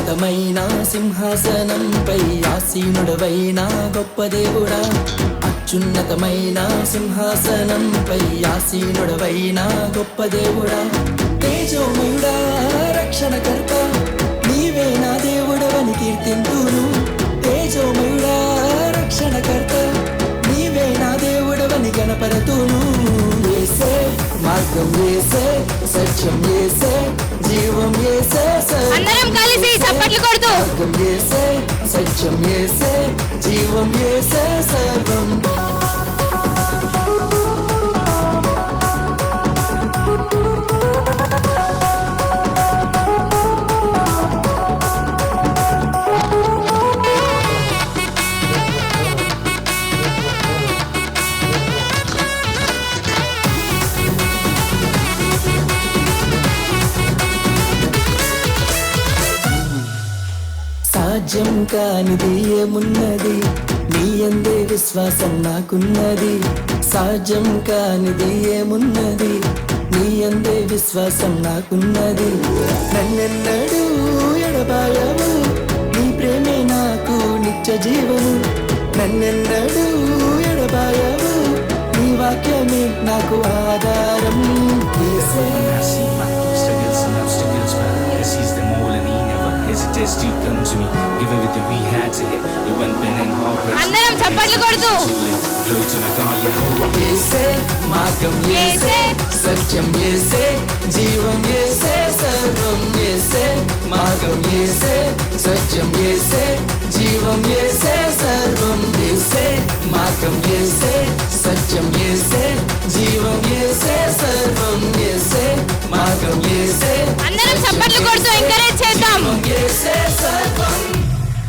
అత్యున్నతమైన సింహాసనంపై ఆసీనుడవైన గొప్ప దేవుడా, అత్యున్నతమైన సింహాసనంపై ఆసీనుడవైన గొప్ప దేవుడా, తేజోమయుడా రక్షణకర్త నీవే నా దేవుడవని కీర్తింతును. తేజోమయుడా రక్షణకర్త నీవే నా దేవుడవని గణపరతును. యేసే మార్గం, యేసే సత్యం, యేసే జీవం, యేసే అందరం కలిసి చప్పట్లు కొడుతూ మార్గం యేసే, సత్యం యేసే, జీవం యేసే సర్వం. సాధ్యం కానిది ఏమున్నది, నీ యందే విశ్వాసం నాకున్నది. సాధ్యం కానిది ఏమున్నది, నీ యందే విశ్వాసం నాకున్నది. నన్నెన్నడూ ఎడబాయవు, నీ ప్రేమే నాకు నిత్య జీవము. నన్నెన్నడూ ఎడబాయవు, నీ వాక్యమే నాకు ఆధారం. యేసే You come to me, give everything we had to hit. You went been in hard pressure. అందరం చప్పట్లు కొడుతూ Glory to my God, Yehovah. యేసే మార్గం, యేసే సత్యం, యేసే జీవం, యేసే సర్వం. యేసే మార్గం, యేసే సత్యం, యేసే జీవం, యేసే సర్వం. యేసే మార్గం, యేసే సత్యం, యేసే జీవం, యేసే సర్వం. యేసే మార్గం, యేసే అందరం చప్పట్లు కొడుతూ ఎంకరేజ్